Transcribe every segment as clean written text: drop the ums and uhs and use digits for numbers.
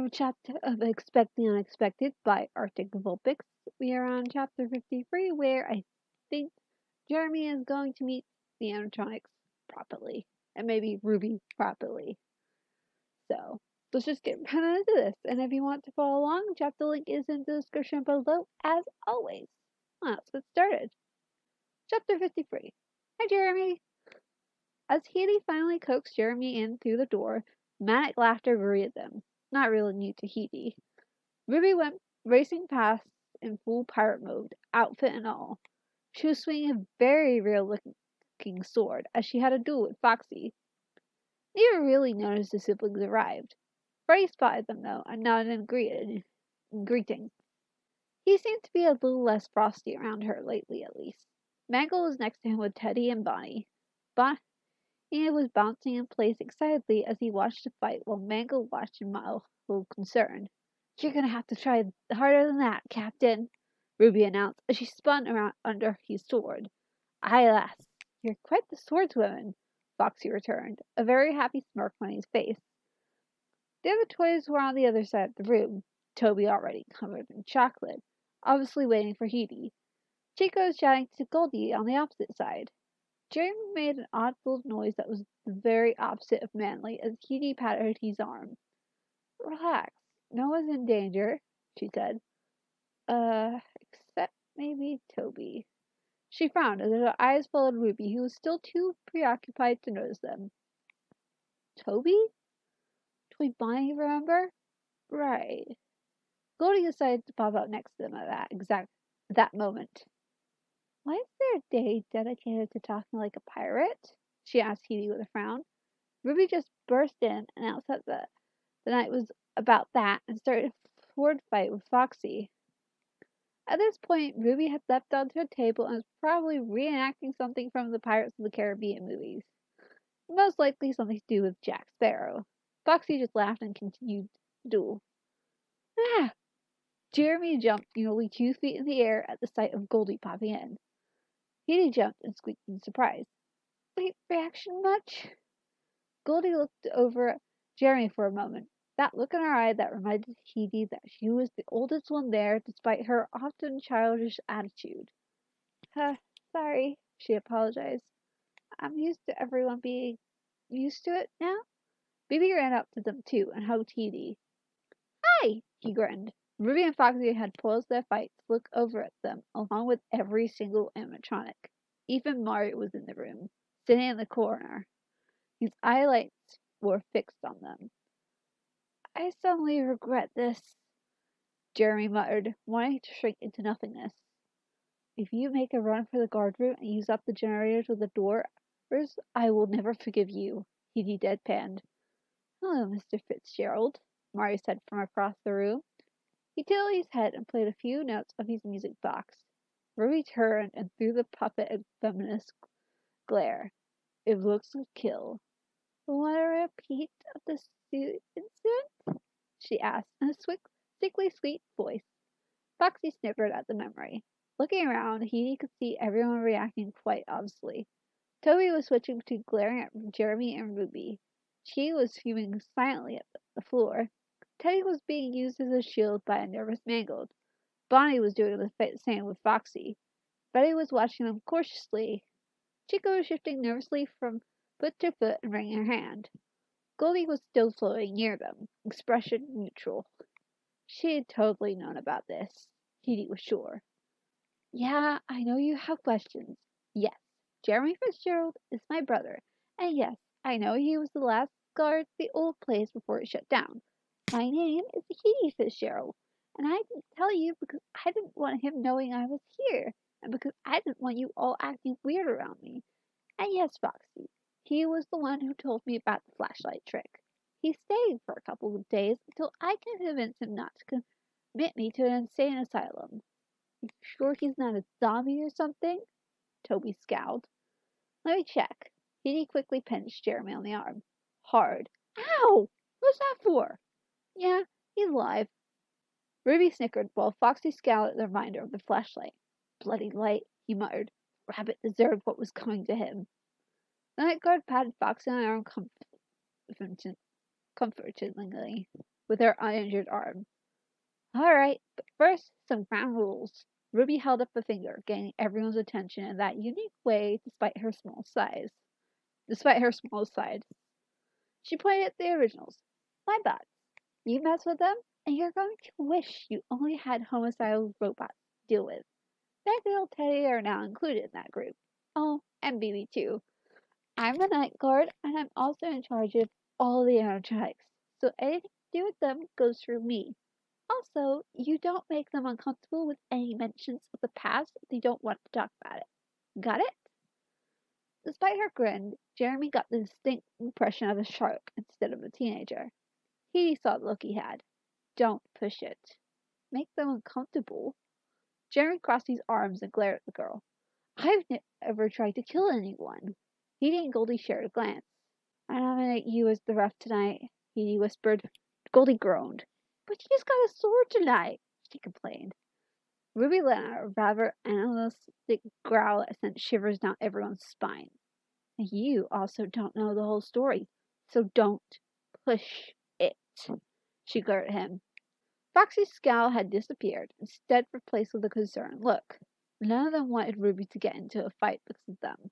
from a chapter of Expect the Unexpected by Arctic Vulpix. We are on chapter 53, where I think Jeremy is going to meet the animatronics properly, and maybe Ruby properly. So, let's just get right into this. And if you want to follow along, chapter link is in the description below, as always. Let's get started. Chapter 53. Hi, Jeremy. As Heidi finally coaxed Jeremy in through the door, manic laughter greeted them. Not really new to Heidi. Ruby went racing past in full pirate mode, outfit and all. She was swinging a very real-looking sword, as she had a duel with Foxy. Neither really noticed the siblings arrived. Freddie spotted them, though, and nodded in greeting. He seemed to be a little less frosty around her lately, at least. Mangle was next to him with Teddy and Bonnie. Bonnie was bouncing in place excitedly as he watched the fight, while Mangle watched in mild concern. "You're gonna have to try harder than that, Captain," Ruby announced as she spun around under his sword. "Aye, lass, you're quite the swordswoman," Foxy returned, a very happy smirk on his face. The other toys were on the other side of the room, Toby already covered in chocolate, obviously waiting for Heidi. Chico was chatting to Goldie on the opposite side. Jeremy made an odd little noise that was the very opposite of manly as Heidi patted his arm. "Relax, no one's in danger," she said. Except maybe Toby." She frowned as her eyes followed Ruby, who was still too preoccupied to notice them. "Toby? Toy Bonnie, remember? Right." Goldie decided to pop out next to them at that moment. "Why is there a day dedicated to talking like a pirate?" she asked Heidi with a frown. Ruby just burst in, announced that the night was about that, and started a sword fight with Foxy. At this point, Ruby had leapt onto a table and was probably reenacting something from the Pirates of the Caribbean movies. Most likely something to do with Jack Sparrow. Foxy just laughed and continued the duel. "Ah!" Jeremy jumped nearly 2 feet in the air at the sight of Goldie popping in. Heidi jumped and squeaked in surprise. "Late reaction much?" Goldie looked over at Jeremy for a moment. That look in her eye that reminded Heidi that she was the oldest one there, despite her often childish attitude. Sorry," she apologized. "I'm used to everyone being used to it now." Bibi ran up to them too and hugged Heidi. "Hi!" he grinned. Ruby and Foxy had paused their fight to look over at them, along with every single animatronic. Even Mario was in the room, sitting in the corner. His eyelights were fixed on them. "I suddenly regret this," Jeremy muttered, wanting to shrink into nothingness. "If you make a run for the guard room and use up the generators with the door, I will never forgive you," Heidi deadpanned. "Hello, Mr. Fitzgerald," Mario said from across the room. He tilted his head and played a few notes of his music box. Ruby turned and threw the puppet a feminist glare. "It looks like kill." "Want a repeat of the suit incident?" she asked in a sickly sweet voice. Foxy snickered at the memory. Looking around, Heidi could see everyone reacting quite obviously. Toby was switching between glaring at Jeremy and Ruby. She was fuming silently at the floor. Teddy was being used as a shield by a nervous Mangled. Bonnie was doing the same with Foxy. Betty was watching them cautiously. Chico was shifting nervously from foot to foot and wringing her hand. Goldie was still floating near them, expression neutral. She had totally known about this. Heidi was sure. "Yeah, I know you have questions. Yes, Jeremy Fitzgerald is my brother. And yes, I know he was the last guard at the old place before it shut down. My name is Heidi Fitzgerald, and I didn't tell you because I didn't want him knowing I was here, and because I didn't want you all acting weird around me. And yes, Foxy, he was the one who told me about the flashlight trick. He stayed for a couple of days until I can convince him not to commit me to an insane asylum." "You sure he's not a zombie or something?" Toby scowled. "Let me check." Heidi quickly pinched Jeremy on the arm. Hard. "Ow! What's that for?" "Yeah, he's alive." Ruby snickered while Foxy scowled at the reminder of the flashlight. "Bloody light," he muttered. Rabbit deserved what was coming to him. The night guard patted Foxy on the arm comfortingly. with her uninjured arm. Alright, but first, some ground rules. Ruby held up a finger, gaining everyone's attention in that unique way despite her small size. She pointed at the originals. My thoughts. You mess with them, and you're going to wish you only had homicidal robots to deal with. Bagdale Teddy are now included in that group. Oh, and BB too. I'm the night guard, and I'm also in charge of all the animatronics, so anything to do with them goes through me. Also, you don't make them uncomfortable with any mentions of the past if they don't want to talk about it. Got it? Despite her grin, Jeremy got the distinct impression of a shark instead of a teenager. He saw the look he had. Don't push it. Make them uncomfortable. Jeremy crossed his arms and glared at the girl. I've never tried to kill anyone. Edie and Goldie shared a glance. I nominate you as the ref tonight, Edie whispered. Goldie groaned. But you just got a sword tonight, she complained. Ruby let out a rather animalistic growl that sent shivers down everyone's spine. You also don't know the whole story, so don't push it, she glared at him. Foxy's scowl had disappeared, instead replaced with a concerned look. None of them wanted Ruby to get into a fight because of them.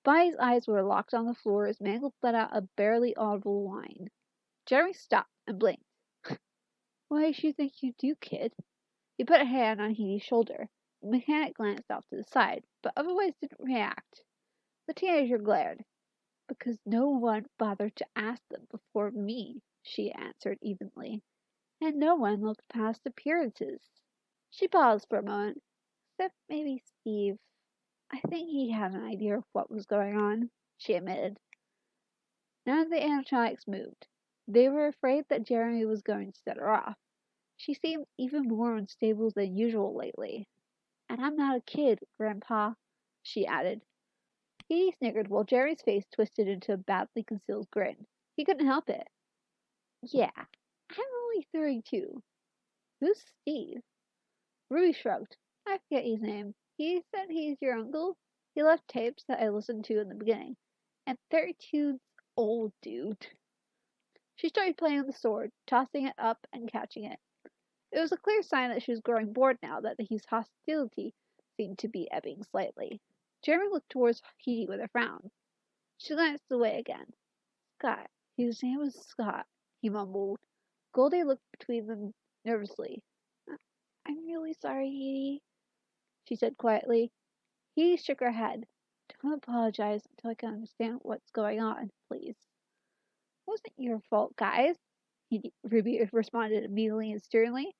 Bonnie's eyes were locked on the floor as Mangle let out a barely audible whine. Jeremy stopped and blinked. What makes you think you do, kid? He put a hand on Edie's shoulder. The mechanic glanced off to the side, but otherwise didn't react. The teenager glared. Because no one bothered to ask them before me, she answered evenly. And no one looked past appearances. She paused for a moment. Except maybe Steve. I think he had an idea of what was going on, she admitted. None of the animatronics moved. They were afraid that Jeremy was going to set her off. She seemed even more unstable than usual lately. And I'm not a kid, Grandpa, she added. Edie snickered while Jeremy's face twisted into a badly concealed grin. He couldn't help it. Yeah, I'm only 32. Who's Steve? Ruby shrugged. I forget his name. He said he's your uncle. He left tapes that I listened to in the beginning. And 32's old, dude. She started playing with the sword, tossing it up and catching it. It was a clear sign that she was growing bored now that his hostility seemed to be ebbing slightly. Jeremy looked towards Edie with a frown. She glanced away again. Scott. His name was Scott, he mumbled. Goldie looked between them nervously. I'm really sorry, Edie, she said quietly. Edie shook her head. Don't apologize until I can understand what's going on, please. It wasn't your fault, guys, Ruby responded immediately and sternly.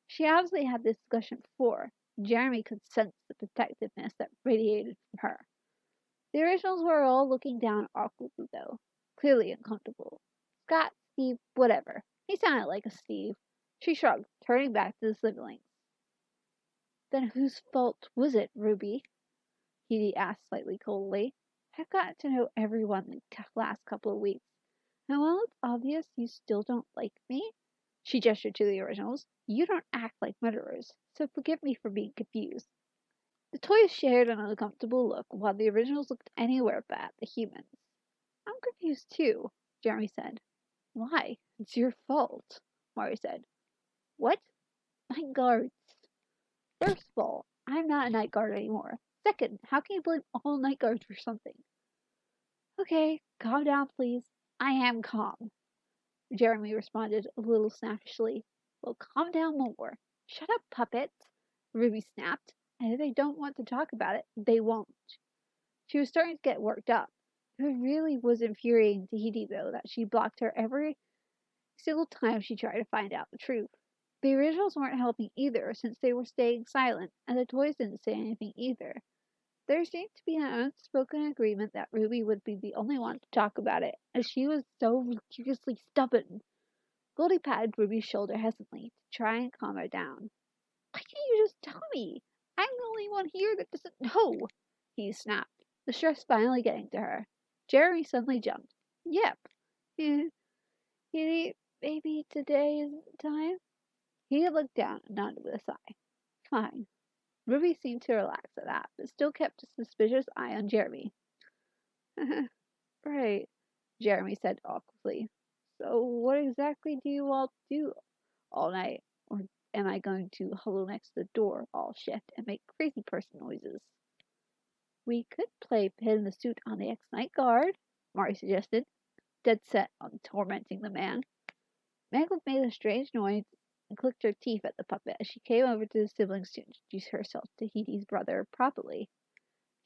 She obviously had this discussion before. Jeremy could sense the protectiveness that radiated from her. The originals were all looking down awkwardly, though, clearly uncomfortable. Scott, Steve, whatever. He sounded like a Steve. She shrugged, turning back to the siblings. Then whose fault was it, Ruby? Edie asked slightly coldly. I've gotten to know everyone the last couple of weeks, and while it's obvious you still don't like me, she gestured to the originals, you don't act like murderers, so forgive me for being confused. The toys shared an uncomfortable look, while the originals looked anywhere but at the humans. I'm confused too, Jeremy said. Why? It's your fault, Mari said. What? Night guards. First of all, I'm not a night guard anymore. Second, how can you blame all night guards for something? Okay, calm down, please. I am calm, Jeremy responded a little snappishly. Well, calm down more. Shut up, puppet, Ruby snapped. And if they don't want to talk about it, they won't. She was starting to get worked up. It really was infuriating to Edie, though, that she blocked her every single time she tried to find out the truth. The originals weren't helping either, since they were staying silent, and the toys didn't say anything either. There seemed to be an unspoken agreement that Ruby would be the only one to talk about it, as she was so ridiculously stubborn. Goldie patted Ruby's shoulder hesitantly to try and calm her down. Why can't you just tell me? I'm the only one here that doesn't know, he snapped, the stress finally getting to her. Jeremy suddenly jumped. Yep. Maybe today isn't the time? He looked down and nodded with a sigh. Fine. Ruby seemed to relax at that, but still kept a suspicious eye on Jeremy. Right, Jeremy said awkwardly. So what exactly do you all do all night? Or am I going to huddle next to the door all shift and make crazy person noises? We could play pin in the suit on the ex-night guard, Mari suggested, dead set on tormenting the man. Maglet made a strange noise and clicked her teeth at the puppet as she came over to the siblings to introduce herself to Heaty's brother properly.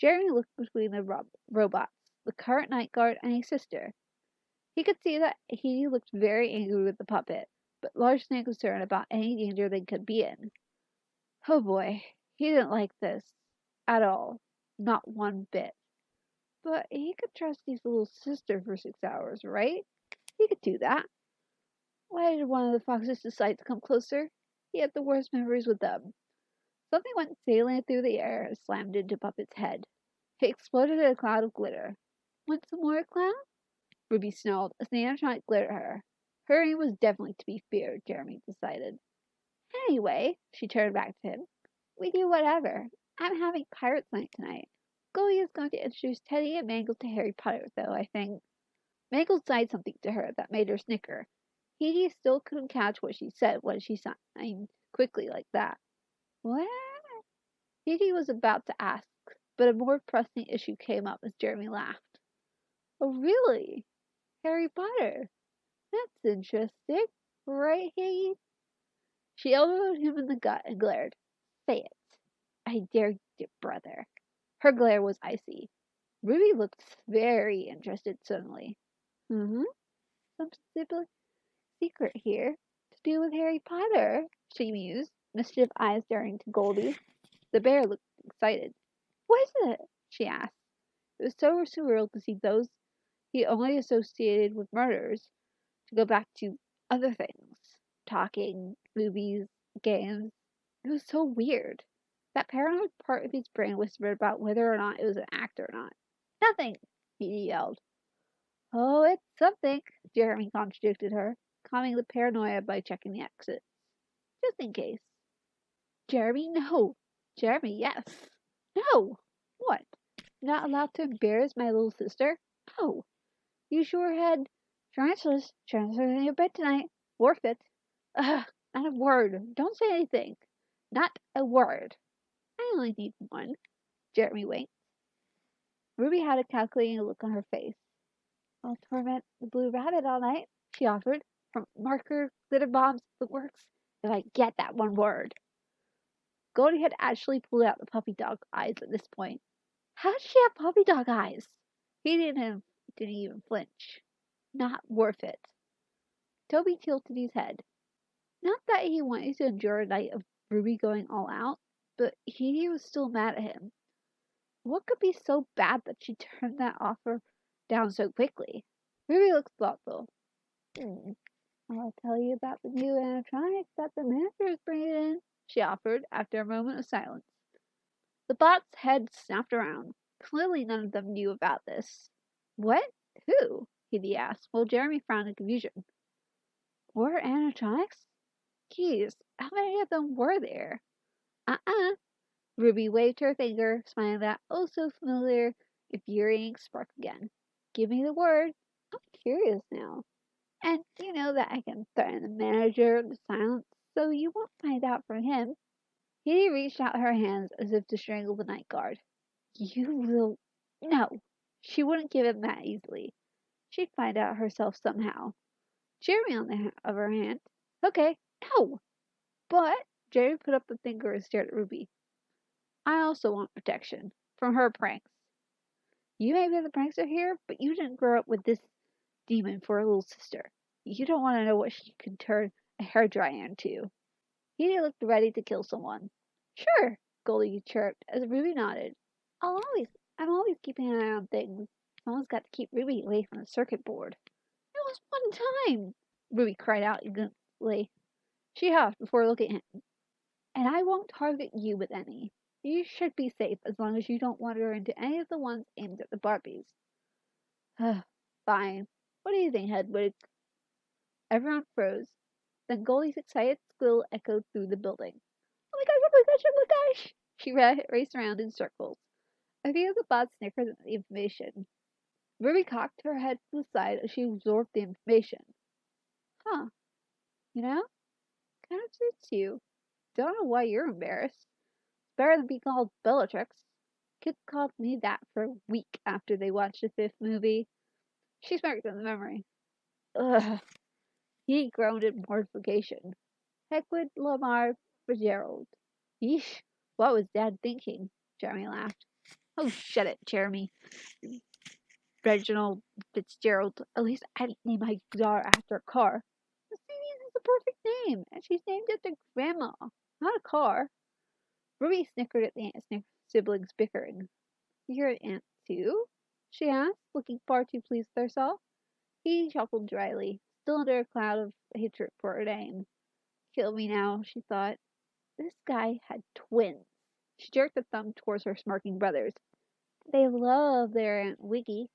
Jeremy looked between the robots, the current night guard, and his sister. He could see that Heaty looked very angry with the puppet, but largely concerned about any danger they could be in. Oh boy, he didn't like this at all. Not one bit. But he could trust his little sister for 6 hours, right? He could do that. Why did one of the foxes decide to come closer? He had the worst memories with them. Something went sailing through the air and slammed into Puppet's head. It exploded in a cloud of glitter. Want some more, clown? Ruby snarled as the animatronic glared at her. Her aim was definitely to be feared, Jeremy decided. Anyway, she turned back to him. We do whatever. I'm having Pirates Night tonight. Goldie is going to introduce Teddy and Mangle to Harry Potter, though, I think. Mangle sighed something to her that made her snicker. Edie still couldn't catch what she said when she signed quickly like that. What? Edie was about to ask, but a more pressing issue came up as Jeremy laughed. Oh, really? Harry Potter? That's interesting. Right, Edie? She elbowed him in the gut and glared. Say it. I dare you, brother. Her glare was icy. Ruby looked very interested suddenly. Mm-hmm. Some secret here to do with Harry Potter, she mused, mischief eyes staring to Goldie. The bear looked excited. What is it? She asked. It was so surreal to see those he only associated with murders to go back to other things. Talking, movies, games. It was so weird. That paranoid part of his brain whispered about whether or not it was an act or not. Nothing, he yelled. Oh, it's something, Jeremy contradicted her, calming the paranoia by checking the exit. Just in case. Jeremy, no. Jeremy, yes. No. What? Not allowed to embarrass my little sister? No. You sure had tarantulas in your bed tonight. Forfeit. Ugh, not a word. Don't say anything. Not a word. I only need one. Jeremy winked. Ruby had a calculating look on her face. I'll torment the blue rabbit all night, she offered. From marker, glitter bombs, the works, if I get that one word. Goldie had actually pulled out the puppy dog eyes at this point. How did she have puppy dog eyes? He didn't even flinch. Not worth it. Toby tilted his head. Not that he wanted to endure a night of Ruby going all out, but he was still mad at him. What could be so bad that she turned that offer down so quickly? Ruby looked thoughtful. I'll tell you about the new animatronics that the manager is bringing in, she offered after a moment of silence. The bot's head snapped around. Clearly none of them knew about this. What? Who? He asked, while Jeremy frowned in confusion. More animatronics? Geez, how many of them were there? Uh-uh. Ruby waved her finger, smiling that oh-so-familiar, infuriating spark again. Give me the word. I'm curious now. And you know that I can threaten the manager to silence, so you won't find out from him. He reached out her hands as if to strangle the night guard. You will... No. She wouldn't give him that easily. She'd find out herself somehow. Jeremy, on the other hand... Okay, no! But... Jeremy put up a finger and stared at Ruby. I also want protection. From her pranks. You may be the prankster here, but you didn't grow up with this demon for a little sister. You don't want to know what she can turn a hairdryer into. He looked ready to kill someone. Sure, Goldie chirped as Ruby nodded. I'm always keeping an eye on things. Someone's got to keep Ruby away from the circuit board. It was one time, Ruby cried out eagerly. She huffed before looking at him. And I won't target you with any. You should be safe as long as you don't wander into any of the ones aimed at the Barbies. Fine. What do you think, Hedwig? Everyone froze. Then Goldie's excited squeal echoed through the building. Oh my gosh, oh my gosh, oh my gosh! She raced around in circles. A few of the bots snickered at the information. Ruby cocked her head to the side as she absorbed the information. Huh, you know, kind of suits you. Don't know why you're embarrassed. Better than being called Bellatrix. Kids called me that for a week after they watched the fifth movie. She smirked in the memory. Ugh. He groaned in mortification. Hecwood Lamar Fitzgerald. Yeesh, what was Dad thinking? Jeremy laughed. Oh, shut it, Jeremy. Reginald Fitzgerald. At least I didn't name my daughter after a car. Mercedes is a perfect name, and she's named after Grandma, not a car. Ruby snickered at the siblings bickering. You're an aunt, too? She asked, looking far too pleased with herself. He chuckled dryly, still under a cloud of hatred for her name. Kill me now, she thought. This guy had twins. She jerked a thumb towards her smirking brothers. They love their Aunt Wiggy.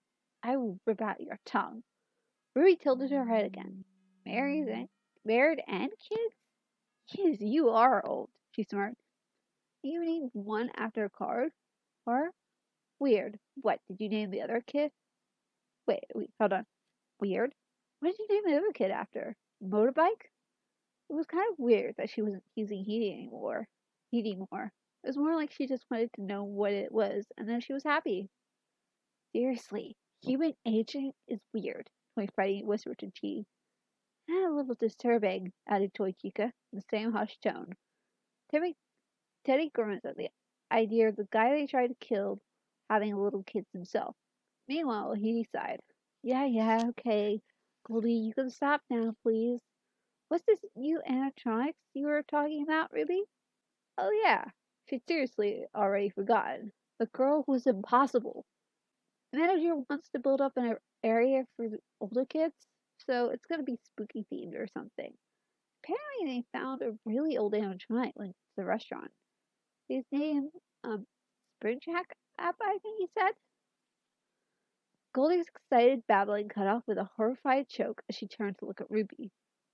I will rip out your tongue. Ruby tilted her head again. Married and kids? Yes, you are old, she smirked. You named one after a card? Or? Weird. What, did you name the other kid? Wait, hold on. Weird? What did you name the other kid after? Motorbike? It was kind of weird that she wasn't using Heating more. It was more like she just wanted to know what it was, and then she was happy. Seriously, human aging is weird, Toy Freddy whispered to G. And a little disturbing, added Toy Chica, in the same hushed tone. Teddy grimaced at the idea of the guy they tried to kill having little kids himself. Meanwhile, he sighed. Yeah, okay. Goldie, you can stop now, please. What's this new animatronics you were talking about, Ruby? Oh, yeah. She'd seriously already forgotten. The girl was impossible. The manager wants to build up an area for the older kids, so it's going to be spooky themed or something. Apparently, they found a really old animatronic linked to the restaurant. His name, Springjack App, I think he said. Goldie's excited babbling cut off with a horrified choke as she turned to look at Ruby.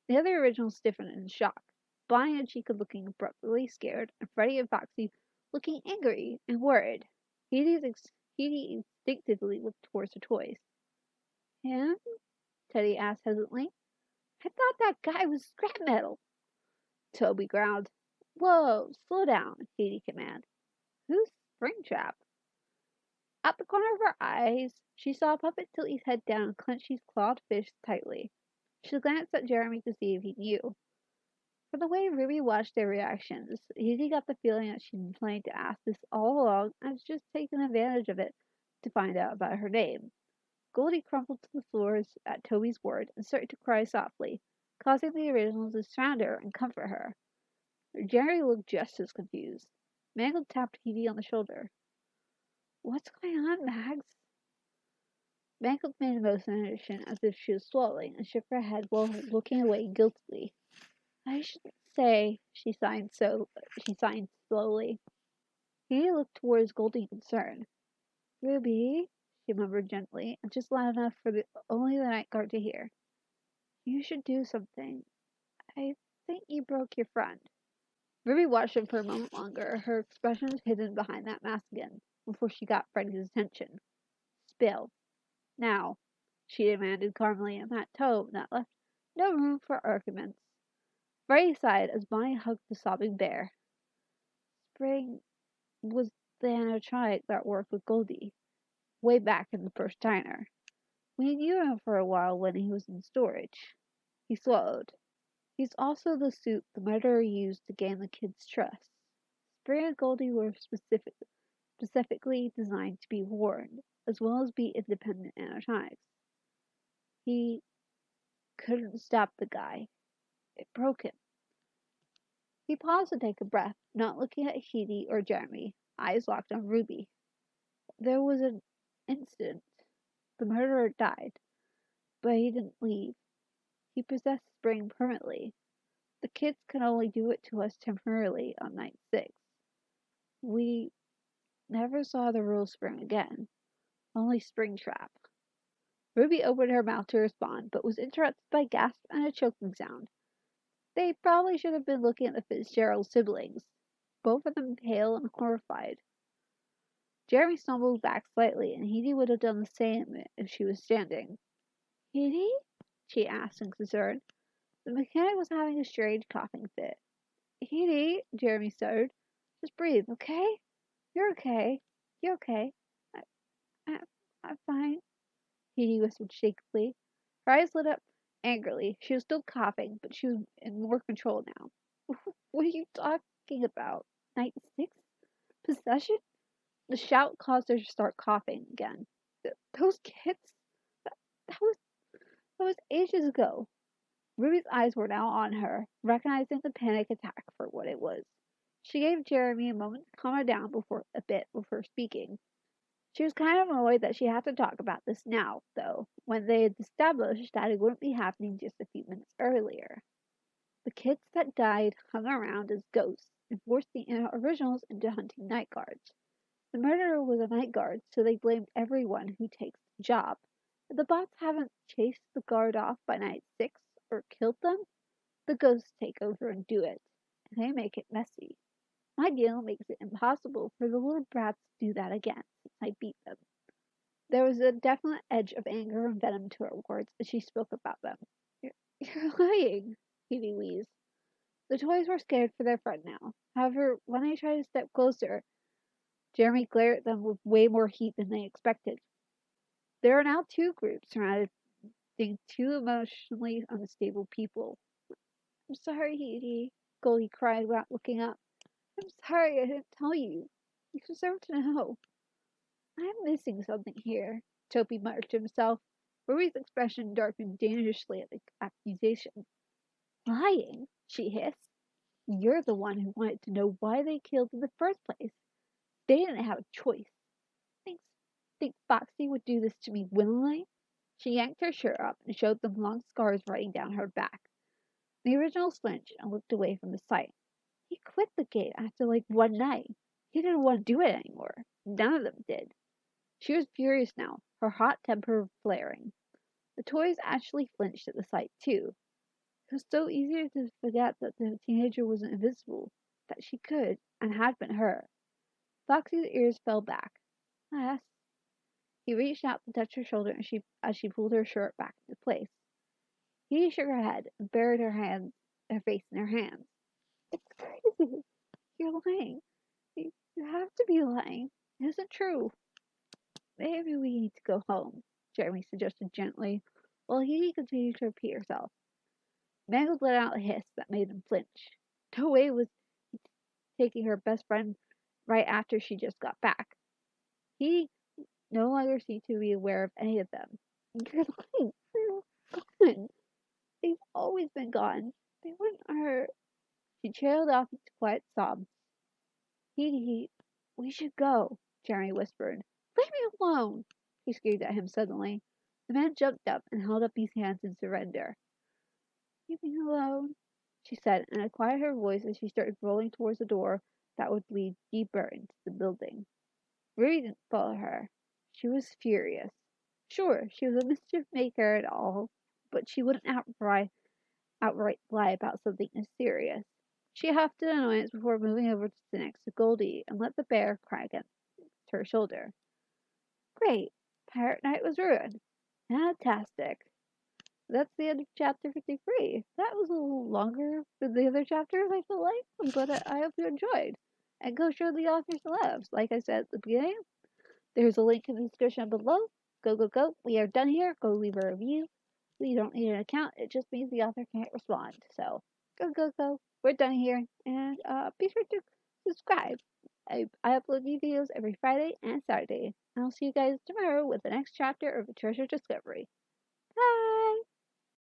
The other originals stiffened in shock, Bonnie and Chica looking abruptly scared, and Freddie and Foxy looking angry and worried. Edie instinctively looked towards the toys. Him? Teddy asked hesitantly. I thought that guy was scrap metal. Toby growled. Whoa, slow down, Edie commanded. Who's Springtrap? At the corner of her eyes, she saw Puppet tilt his head down and clench his clawed fists tightly. She glanced at Jeremy to see if he knew. From the way Ruby watched their reactions, Edie got the feeling that she'd been planning to ask this all along and was just taking advantage of it to find out about her name. Goldie crumpled to the floor at Toby's word and started to cry softly, causing the originals to surround her and comfort her. Jerry looked just as confused. Mangle tapped Edie on the shoulder. What's going on, Mags? Mangle made a motion as if she was swallowing and shook her head while looking away guiltily. I shouldn't say, she signed slowly. He looked towards Goldie in concern. Ruby, she murmured gently, and just loud enough for only the night guard to hear. You should do something. I think you broke your friend. Ruby watched him for a moment longer, her expression hidden behind that mask again, before she got Freddy's attention. Spill. Now, she demanded calmly in that tone that left no room for arguments. Freddy sighed as Bonnie hugged the sobbing bear. Spring was the animatronic that worked with Goldie, way back in the first diner. We knew him for a while when he was in storage. He swallowed. He's also the suit the murderer used to gain the kid's trust. Spring and Goldie were specifically designed to be worn, as well as be independent animatronics. He couldn't stop the guy. It broke him. He paused to take a breath, not looking at Edie or Jeremy, eyes locked on Ruby. There was an incident. The murderer died, but he didn't leave. He possessed Spring permanently. The kids can only do it to us temporarily on night 6. We never saw the real Spring again. Only Springtrap. Ruby opened her mouth to respond, but was interrupted by gasps and a choking sound. They probably should have been looking at the Fitzgerald siblings, both of them pale and horrified. Jeremy stumbled back slightly, and Edie would have done the same if she was standing. Edie? She asked in concern. The mechanic was having a strange coughing fit. Edie, Jeremy stuttered. Just breathe, okay? You're okay. You're okay. I, I, I'm fine, Edie whispered shakily. Her eyes lit up angrily. She was still coughing, but she was in more control now. What are you talking about? Night 6? Possession? The shout caused her to start coughing again. Those kids? That, that was that was ages ago. Ruby's eyes were now on her, recognizing the panic attack for what it was. She gave Jeremy a moment to calm her down before speaking. She was kind of annoyed that she had to talk about this now, though, when they had established that it wouldn't be happening just a few minutes earlier. The kids that died hung around as ghosts and forced the originals into hunting night guards. The murderer was a night guard, so they blamed everyone who takes the job. If the bots haven't chased the guard off by night 6 or killed them, the ghosts take over and do it. And they make it messy. My deal makes it impossible for the little brats to do that again, since I beat them. There was a definite edge of anger and venom to her words as she spoke about them. You're lying, Phoebe wheezed. The toys were scared for their friend now. However, when they tried to step closer, Jeremy glared at them with way more heat than they expected. There are now two groups surrounding two emotionally unstable people. I'm sorry, Edie, Goldie cried without looking up. I'm sorry I didn't tell you. You deserve to know. I'm missing something here, Toby muttered to himself. Ruby's expression darkened dangerously at the accusation. Lying, she hissed. You're the one who wanted to know why they killed in the first place. They didn't have a choice. Think Foxy would do this to me willingly? She yanked her shirt up and showed them long scars running down her back. The original flinched and looked away from the sight. He quit the game after like one night. He didn't want to do it anymore. None of them did. She was furious now, her hot temper flaring. The toys actually flinched at the sight, too. It was so easy to forget that the teenager wasn't invisible, that she could and had been her. Foxy's ears fell back. Yes. He reached out to touch her shoulder as she pulled her shirt back into place. He shook her head and buried her face in her hands. It's crazy. You're lying. You have to be lying. It isn't true. Maybe we need to go home, Jeremy suggested gently, while he continued to repeat herself. Mangled let out a hiss that made him flinch. No way was he taking her best friend right after she just got back. He no longer seemed to be aware of any of them. You're lying. They're gone. They've always been gone. They wouldn't hurt. She trailed off into quiet sobs. We should go, Jeremy whispered. Leave me alone, he screamed at him suddenly. The man jumped up and held up his hands in surrender. Leave me alone, she said, and a quieter voice as she started rolling towards the door that would lead deeper into the building. Ruby didn't follow her. She was furious. Sure, she was a mischief maker and all, but she wouldn't outright lie about something as serious. She huffed in annoyance before moving over to sit next to Goldie and let the bear cry against her shoulder. Great. Pirate Night was ruined. Fantastic. That's the end of chapter 53. That was a little longer than the other chapters, I feel like, but I hope you enjoyed. And go show the authors loves. Like I said at the beginning, there's a link in the description below. Go, go, go. We are done here. Go leave a review. We don't need an account. It just means the author can't respond. So, go, go, go. We're done here. And be sure to subscribe. I upload new videos every Friday and Saturday. And I'll see you guys tomorrow with the next chapter of A Treasure Discovery. Bye!